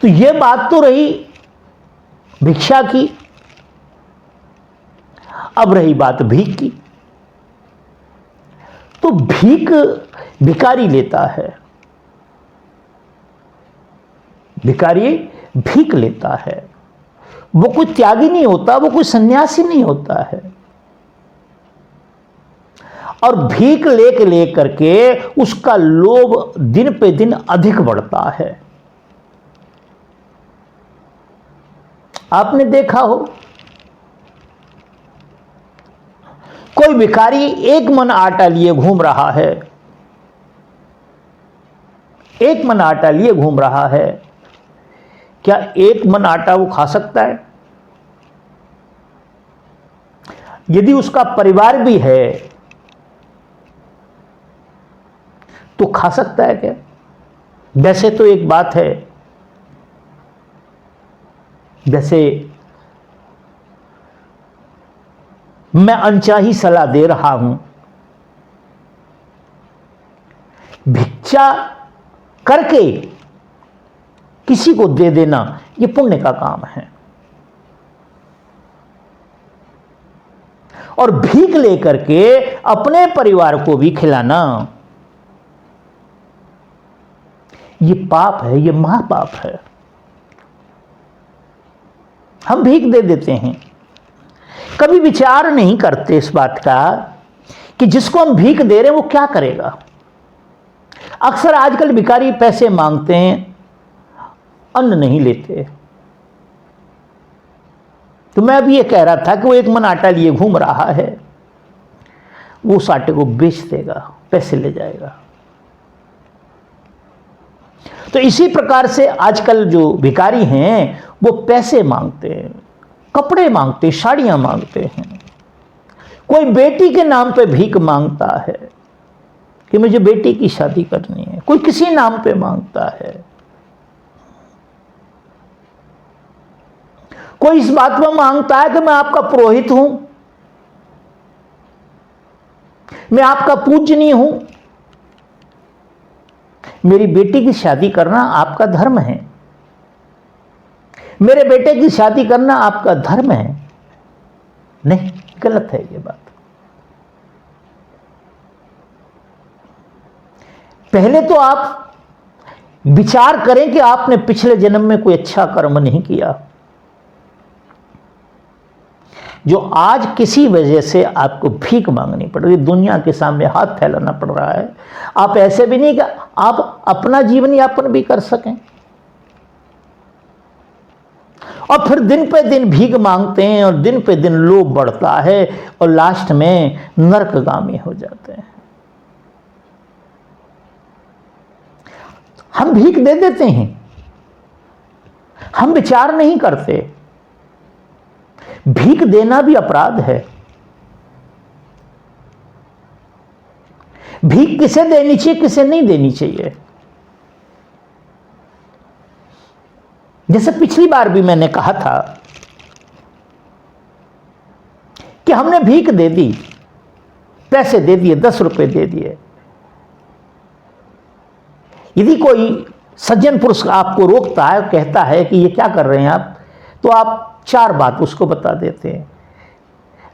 तो ये बात तो रही भिक्षा की। अब रही बात भीख की। तो भीख भिखारी लेता है, भिखारी भीख लेता है। वो कोई त्यागी नहीं होता, वो कोई सन्यासी नहीं होता है। और भीख लेकर के उसका लोभ दिन पे दिन अधिक बढ़ता है। आपने देखा हो, कोई भिखारी एक मन आटा लिए घूम रहा है, एक मन आटा लिए घूम रहा है। क्या एक मन आटा वो खा सकता है? यदि उसका परिवार भी है तो खा सकता है क्या? वैसे तो एक बात है, जैसे मैं अनचाही सलाह दे रहा हूं, भिक्षा करके किसी को दे देना ये पुण्य का काम है, और भीख लेकर के अपने परिवार को भी खिलाना ये पाप है, ये महापाप है। हम भीख दे देते हैं, कभी विचार नहीं करते इस बात का कि जिसको हम भीख दे रहे हैं वो क्या करेगा। अक्सर आजकल भिखारी पैसे मांगते हैं, अन्न नहीं लेते। तो मैं अभी ये कह रहा था कि वो एक मन आटा लिए घूम रहा है, वो उस आटे को बेच देगा, पैसे ले जाएगा। तो इसी प्रकार से आजकल जो भिखारी हैं वो पैसे मांगते हैं, कपड़े मांगते हैं, साड़ियां मांगते हैं। कोई बेटी के नाम पे भीख मांगता है कि मुझे बेटी की शादी करनी है, कोई किसी नाम पे मांगता है, कोई इस बात में मांगता है कि मैं आपका पुरोहित हूं, मैं आपका पूजनीय हूं, मेरी बेटी की शादी करना आपका धर्म है, मेरे बेटे की शादी करना आपका धर्म है। नहीं, गलत है ये बात। पहले तो आप विचार करें कि आपने पिछले जन्म में कोई अच्छा कर्म नहीं किया, जो आज किसी वजह से आपको भीख मांगनी पड़ रही है, दुनिया के सामने हाथ फैलाना पड़ रहा है। आप ऐसे भी नहीं कि आप अपना जीवन यापन भी कर सकें, और फिर दिन पे दिन भीख मांगते हैं, और दिन पे दिन लोभ बढ़ता है, और लास्ट में नरकगामी हो जाते हैं। हम भीख दे देते हैं, हम विचार नहीं करते। भीख देना भी अपराध है। भीख किसे देनी चाहिए, किसे नहीं देनी चाहिए। जैसे पिछली बार भी मैंने कहा था कि हमने भीख दे दी, पैसे दे दिए, 10 रुपए दे दिए। यदि कोई सज्जन पुरुष आपको रोकता है, कहता है कि ये क्या कर रहे हैं आप, तो आप 4 बात उसको बता देते हैं।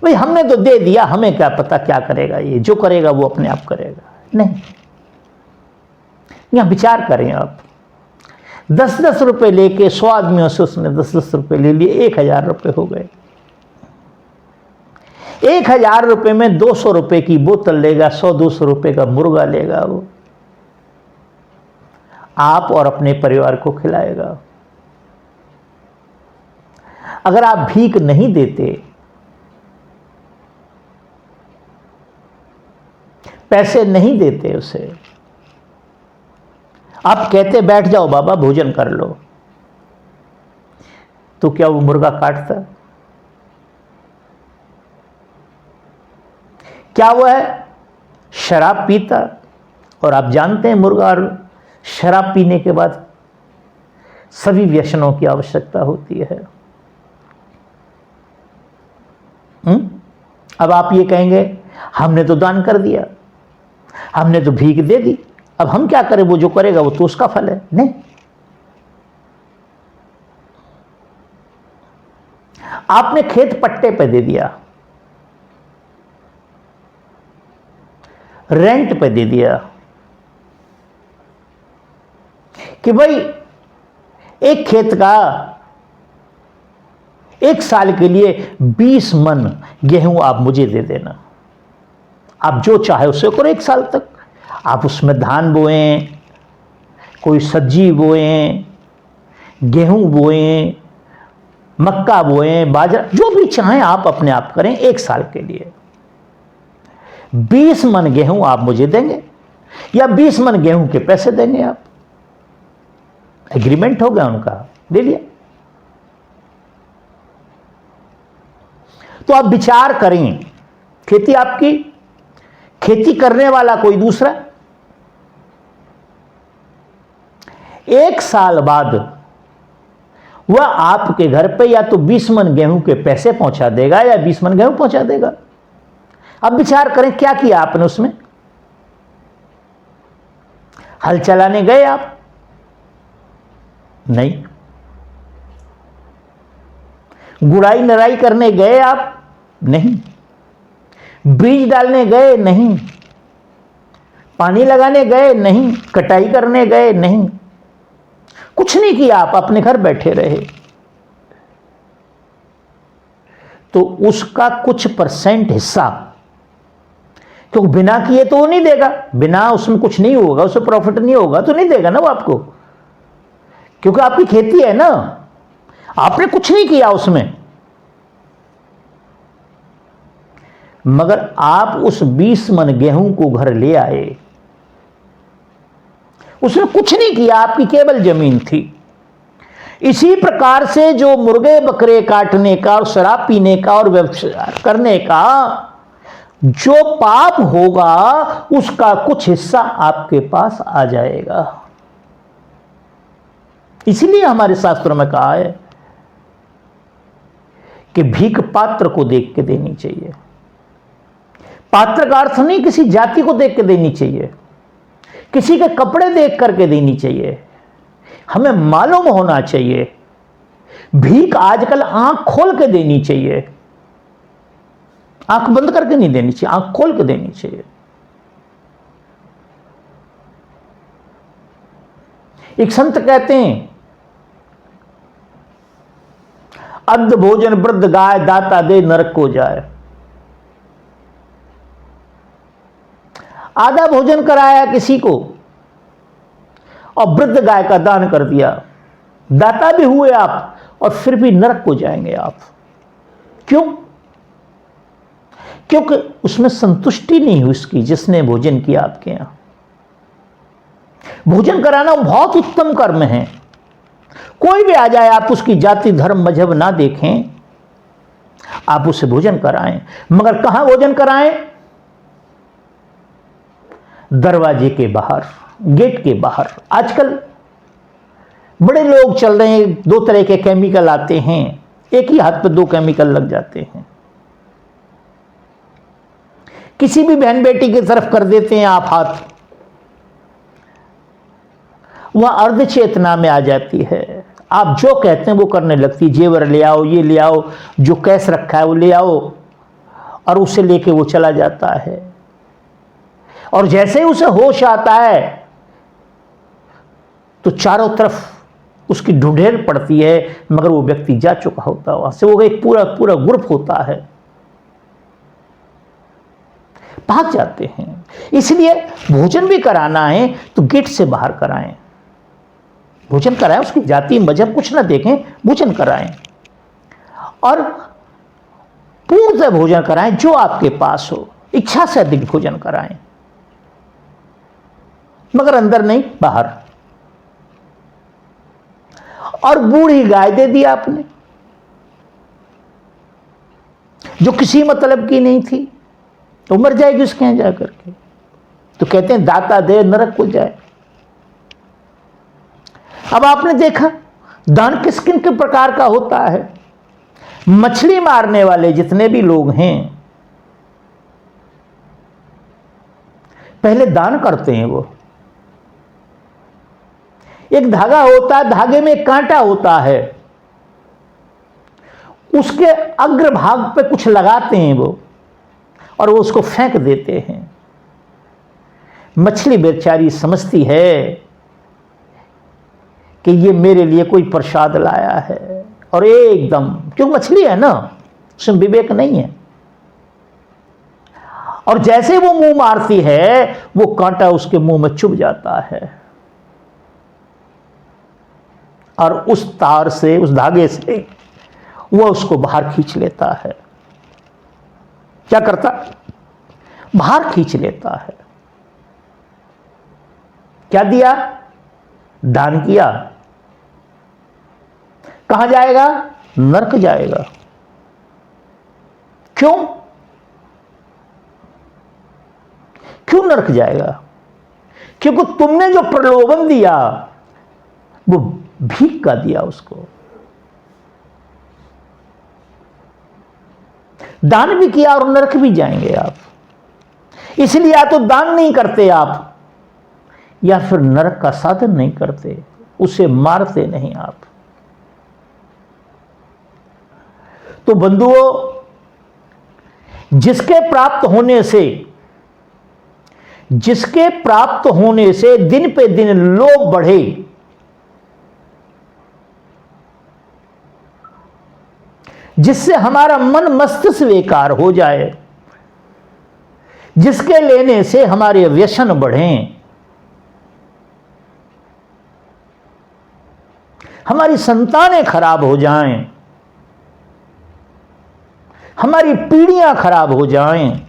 भाई हमने तो दे दिया, हमें क्या पता क्या करेगा, ये जो करेगा वो अपने आप करेगा। नहीं, यहां विचार करें आप। 10-10 रुपए लेके 100 आदमियों से उसने 10-10 रुपए ले लिए, 1000 रुपए हो गए। 1000 रुपए में 200 रुपए की बोतल लेगा, 100-200 रुपए का मुर्गा लेगा, वो आप और अपने परिवार को खिलाएगा। अगर आप भीख नहीं देते, पैसे नहीं देते उसे, आप कहते बैठ जाओ बाबा भोजन कर लो, तो क्या वो मुर्गा काटता? क्या वो है शराब पीता? और आप जानते हैं मुर्गा और शराब पीने के बाद सभी व्यसनों की आवश्यकता होती है। अब आप ये कहेंगे हमने तो दान कर दिया, हमने तो भीख दे दी, अब हम क्या करें, वो जो करेगा वो तो उसका फल है। नहीं, आपने खेत पट्टे पे दे दिया, रेंट पे दे दिया कि भाई एक खेत का 1 साल के लिए 20 मन गेहूं आप मुझे दे देना, आप जो चाहे उससे करो 1 साल तक। आप उसमें धान बोएं, कोई सब्जी बोएं, गेहूं बोएं, मक्का बोएं, बाजरा, जो भी चाहें आप अपने आप करें 1 साल के लिए। 20 मन गेहूं आप मुझे देंगे या 20 मन गेहूं के पैसे देंगे आप। एग्रीमेंट हो गया उनका, दे लिया। तो आप विचार करें, खेती आपकी, खेती करने वाला कोई दूसरा। 1 साल बाद वह आपके घर पे या तो 20 मन गेहूं के पैसे पहुंचा देगा या 20 मन गेहूं पहुंचा देगा। अब विचार करें क्या किया आपने उसमें। हल चलाने गए आप? नहीं। गुड़ाई नराई करने गए आप? नहीं। बीज डालने गए? नहीं। पानी लगाने गए? नहीं। कटाई करने गए? नहीं। कुछ नहीं किया, आप अपने घर बैठे रहे। तो उसका कुछ % हिस्सा, क्योंकि बिना किए तो वो नहीं देगा, बिना उसमें कुछ नहीं होगा, उससे प्रॉफिट नहीं होगा तो नहीं देगा ना वो आपको, क्योंकि आपकी खेती है ना, आपने कुछ नहीं किया उसमें। मगर आप उस 20 मन गेहूं को घर ले आए, उसने कुछ नहीं किया, आपकी केवल जमीन थी। इसी प्रकार से जो मुर्गे बकरे काटने का और शराब पीने का और व्यभिचार करने का जो पाप होगा, उसका कुछ हिस्सा आपके पास आ जाएगा। इसीलिए हमारे शास्त्रों में कहा है कि भीख पात्र को देख के देनी चाहिए। पात्र का अर्थ नहीं किसी जाति को देख के देनी चाहिए, किसी के कपड़े देख करके देनी चाहिए। हमें मालूम होना चाहिए। भीख आजकल आंख खोल के देनी चाहिए, आंख बंद करके नहीं देनी चाहिए, आंख खोल के देनी चाहिए। एक संत कहते हैं, अद्ध भोजन वृद्ध गाय, दाता दे नरक को जाए। आधा भोजन कराया किसी को और वृद्ध गाय का दान कर दिया, दाता भी हुए आप और फिर भी नरक को जाएंगे आप। क्यों? क्योंकि उसमें संतुष्टि नहीं हुई उसकी, जिसने भोजन किया आपके यहां। भोजन कराना बहुत उत्तम कर्म है। कोई भी आ जाए, आप उसकी जाति धर्म मजहब ना देखें, आप उसे भोजन कराएं। मगर कहां भोजन कराएं? दरवाजे के बाहर, गेट के बाहर। आजकल बड़े लोग चल रहे हैं, 2 तरह के केमिकल आते हैं, एक ही हाथ पर 2 केमिकल लग जाते हैं। किसी भी बहन बेटी की तरफ कर देते हैं आप हाथ, वह अर्ध चेतना में आ जाती है। आप जो कहते हैं वो करने लगती। जेवर ले आओ, ये ले आओ, जो कैश रखा है वो ले आओ, और उसे लेके वो चला जाता है। और जैसे ही उसे होश आता है तो चारों तरफ उसकी ढूंढेर पड़ती है, मगर वो व्यक्ति जा चुका होता है वहां से। वो एक पूरा पूरा ग्रुप होता है, भाग जाते हैं। इसलिए भोजन भी कराना है तो गेट से बाहर कराएं। भोजन कराएं, उसकी जाति मजहब कुछ ना देखें, भोजन कराएं और पूर्णतः भोजन कराएं जो आपके पास हो। इच्छा से अधिक भोजन कराएं, मगर अंदर नहीं, बाहर। और बूढ़ी गाय दे दी आपने जो किसी मतलब की नहीं थी, तो मर जाएगी उसके यहां जाकर के। तो कहते हैं दाता दे नरक को जाए। अब आपने देखा दान किस किन के प्रकार का होता है। मछली मारने वाले जितने भी लोग हैं पहले दान करते हैं। वो एक धागा होता है, धागे में एक कांटा होता है, उसके अग्रभाग पे कुछ लगाते हैं वो, और वो उसको फेंक देते हैं। मछली बेचारी समझती है कि ये मेरे लिए कोई प्रसाद लाया है, और एकदम, क्यों मछली है ना, उसमें विवेक नहीं है, और जैसे वो मुंह मारती है वो कांटा उसके मुंह में चुभ जाता है, और उस तार से, उस धागे से वो उसको बाहर खींच लेता है। क्या करता? बाहर खींच लेता है। क्या दिया? दान किया। कहां जाएगा? नरक जाएगा। क्यों? क्यों नरक जाएगा? क्योंकि तुमने जो प्रलोभन दिया वो भीख का दिया उसको। दान भी किया और नरक भी जाएंगे आप। इसलिए या तो दान नहीं करते आप, या फिर नरक का साधन नहीं करते, उसे मारते नहीं आप। तो बंधुओं, जिसके प्राप्त होने से दिन पे दिन लोभ बढ़े, जिससे हमारा मन मस्तिष्क बेकार हो जाए, जिसके लेने से हमारे व्यसन बढ़ें, हमारी संतानें खराब हो जाएं, हमारी पीढ़ियां खराब हो जाएं,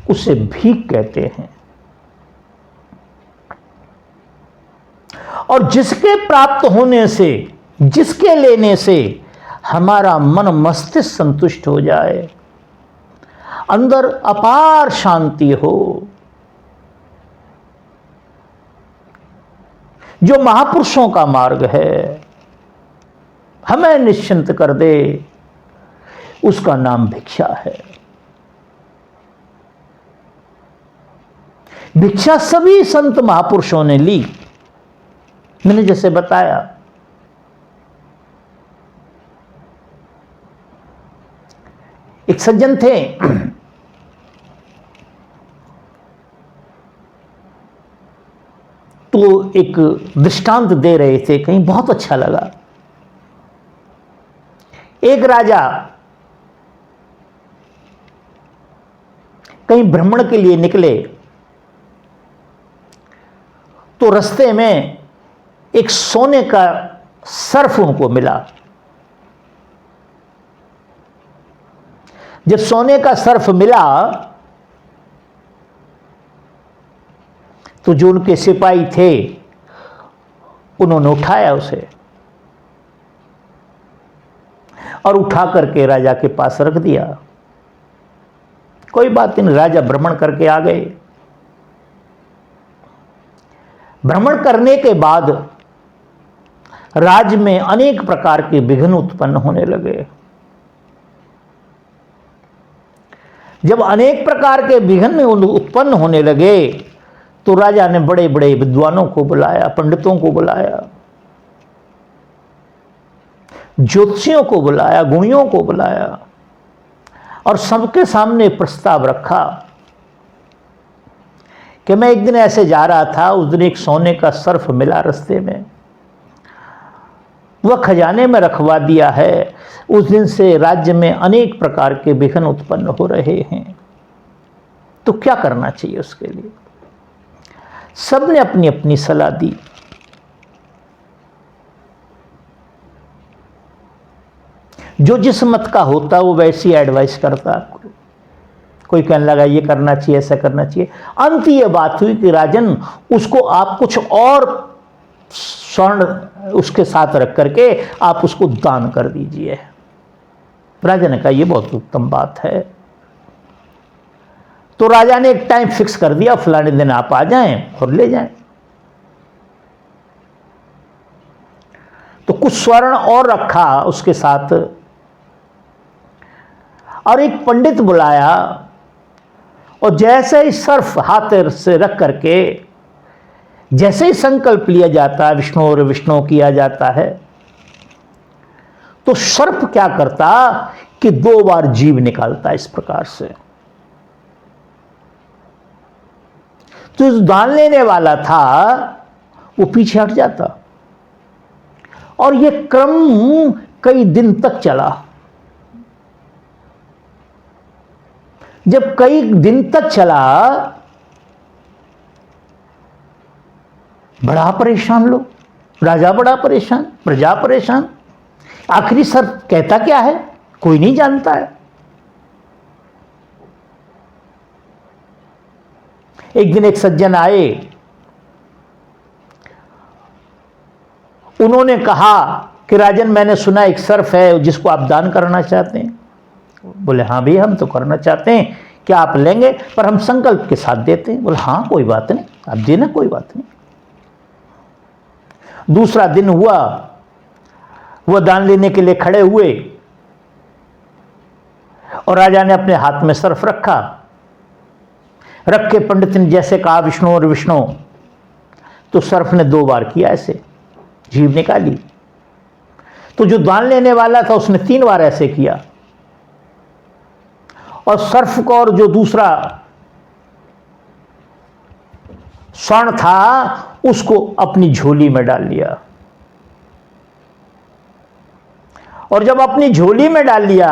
उसे भीख कहते हैं। और जिसके प्राप्त होने से, जिसके लेने से हमारा मन मस्तिष्क संतुष्ट हो जाए, अंदर अपार शांति हो, जो महापुरुषों का मार्ग है, हमें निश्चिंत कर दे, उसका नाम भिक्षा है। भिक्षा सभी संत महापुरुषों ने ली। मैंने जैसे बताया, एक सज्जन थे, तो एक दृष्टांत दे रहे थे, कहीं बहुत अच्छा लगा। एक राजा कहीं भ्रमण के लिए निकले, तो रास्ते में एक सोने का सर्फ उनको मिला। जब सोने का सर्फ मिला तो जो उनके सिपाही थे उन्होंने उठाया उसे और उठा करके राजा के पास रख दिया। कोई बात नहीं, राजा भ्रमण करके आ गए। भ्रमण करने के बाद राज्य में अनेक प्रकार के विघ्न उत्पन्न होने लगे। जब अनेक प्रकार के विघ्न उत्पन्न होने लगे तो राजा ने बड़े बड़े विद्वानों को बुलाया, पंडितों को बुलाया, ज्योतिषियों को बुलाया, गुणियों को बुलाया और सबके सामने प्रस्ताव रखा कि मैं एक दिन ऐसे जा रहा था, उस दिन एक सोने का सर्फ मिला रास्ते में, वह खजाने में रखवा दिया है। उस दिन से राज्य में अनेक प्रकार के विघ्न उत्पन्न हो रहे हैं, तो क्या करना चाहिए उसके लिए? सबने अपनी अपनी सलाह दी। जो जिस मत का होता वो वैसी एडवाइस करता। कोई कहने लगा ये करना चाहिए, ऐसा करना चाहिए। अंत ये बात हुई कि राजन, उसको आप कुछ और स्वर्ण उसके साथ रख करके आप उसको दान कर दीजिए। राजा ने कहा ये बहुत उत्तम बात है। तो राजा ने एक टाइम फिक्स कर दिया, फलाने दिन आप आ जाएं और ले जाएं। तो कुछ स्वर्ण और रखा उसके साथ और एक पंडित बुलाया, और जैसे ही सर्फ हाथ से रख करके जैसे ही संकल्प लिया जाता है, विष्णु और विष्णु किया जाता है, तो सर्प क्या करता कि 2 बार जीभ निकालता इस प्रकार से। तो जो दान लेने वाला था वो पीछे हट जाता और ये क्रम कई दिन तक चला। जब कई दिन तक चला, बड़ा परेशान लोग, राजा बड़ा परेशान, प्रजा परेशान। आखिरी सर्प कहता क्या है कोई नहीं जानता है। एक दिन एक सज्जन आए, उन्होंने कहा कि राजन मैंने सुना एक सर्प है जिसको आप दान करना चाहते हैं। बोले हाँ भैया हम तो करना चाहते हैं, क्या आप लेंगे? पर हम संकल्प के साथ देते हैं। बोले हाँ कोई बात नहीं, आप देना, कोई बात नहीं। दूसरा दिन हुआ, वह दान लेने के लिए खड़े हुए और राजा ने अपने हाथ में सर्प रखा। रख के पंडित ने जैसे कहा विष्णु और विष्णु, तो सर्प ने 2 बार किया ऐसे, जीभ निकाली। तो जो दान लेने वाला था उसने 3 बार ऐसे किया और सर्प को और जो दूसरा स्वर्ण था उसको अपनी झोली में डाल लिया। और जब अपनी झोली में डाल लिया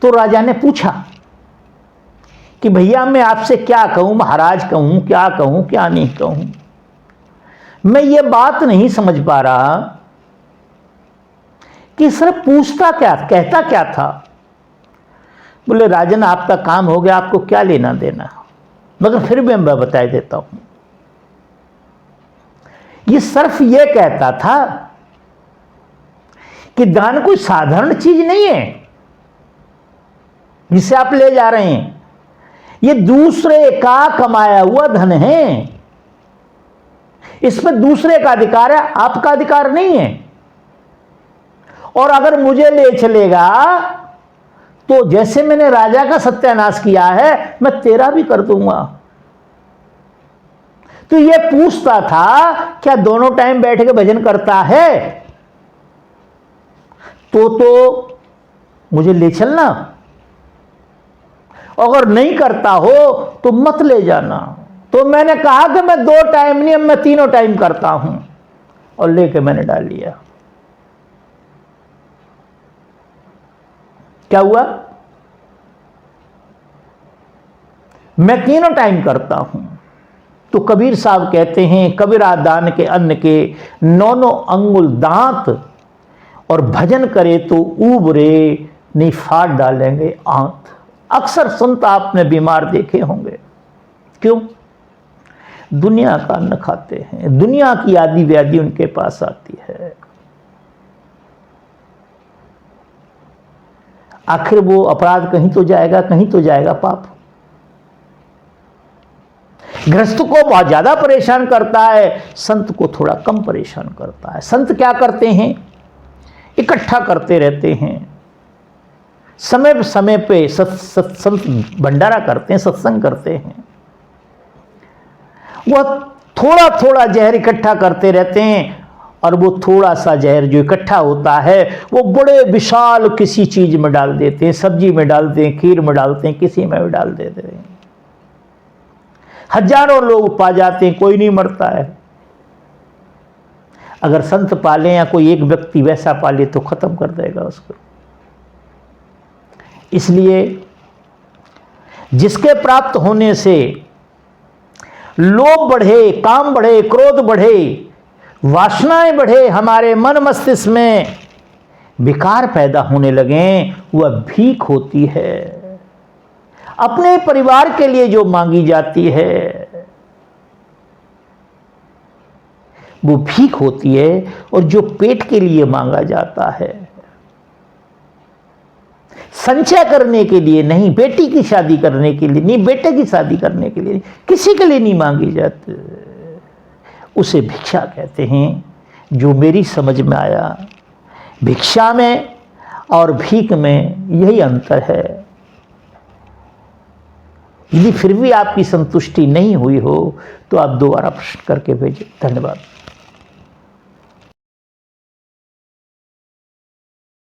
तो राजा ने पूछा कि भैया मैं आपसे क्या कहूं, महाराज कहूं, क्या कहूं, क्या नहीं कहूं, मैं ये बात नहीं समझ पा रहा कि सिर्फ पूछता क्या, कहता क्या था। बोले राजन आपका काम हो गया, आपको क्या लेना देना, मगर फिर भी मैं बता देता हूं। ये सिर्फ ये कहता था कि दान कोई साधारण चीज नहीं है जिसे आप ले जा रहे हैं, ये दूसरे का कमाया हुआ धन है, इसमें दूसरे का अधिकार है, आपका अधिकार नहीं है। और अगर मुझे ले चलेगा तो जैसे मैंने राजा का सत्यानाश किया है मैं तेरा भी कर दूंगा। तो ये पूछता था क्या दोनों टाइम बैठ के भजन करता है, तो मुझे ले चलना, अगर नहीं करता हो तो मत ले जाना। तो मैंने कहा कि मैं 2 टाइम नहीं, अब मैं 3 टाइम करता हूं, और लेके मैंने डाल लिया। क्या हुआ? मैं 3 टाइम करता हूं। तो कबीर साहब कहते हैं कबीरा दान के अन्न के 9 अंगुल दांत, और भजन करे तो ऊबरे नहीं फाड़ डालेंगे आंत। अक्सर संत आपने बीमार देखे होंगे, क्यों? दुनिया का अन्न खाते हैं, दुनिया की आदि व्याधि उनके पास आती है। आखिर वो अपराध कहीं तो जाएगा, कहीं तो जाएगा पाप। गृहस्थ को बहुत ज्यादा परेशान करता है, संत को थोड़ा कम परेशान करता है। संत क्या करते हैं? इकट्ठा करते रहते हैं, समय समय पे संत भंडारा करते हैं, सत्संग करते हैं। वह थोड़ा थोड़ा जहर इकट्ठा करते रहते हैं, और वो थोड़ा सा जहर जो इकट्ठा होता है वो बड़े विशाल किसी चीज में डाल देते हैं, सब्जी में डालते हैं, खीर में डालते हैं, किसी में भी डाल देते हैं। हजारों लोग पा जाते हैं, कोई नहीं मरता है। अगर संत पाले या कोई एक व्यक्ति वैसा पाले तो खत्म कर देगा उसको। इसलिए जिसके प्राप्त होने से लोभ बढ़े, काम बढ़े, क्रोध बढ़े, वासनाएं बढ़े, हमारे मन मस्तिष्क में विकार पैदा होने लगे, वह भीख होती है। अपने परिवार के लिए जो मांगी जाती है वो भीख होती है, और जो पेट के लिए मांगा जाता है, संचय करने के लिए नहीं, बेटी की शादी करने के लिए नहीं, बेटे की शादी करने के लिए नहीं, किसी के लिए नहीं मांगी जाती, उसे भिक्षा कहते हैं। जो मेरी समझ में आया, भिक्षा में और भीख में यही अंतर है। यदि फिर भी आपकी संतुष्टि नहीं हुई हो तो आप दोबारा प्रश्न करके भेजें। धन्यवाद।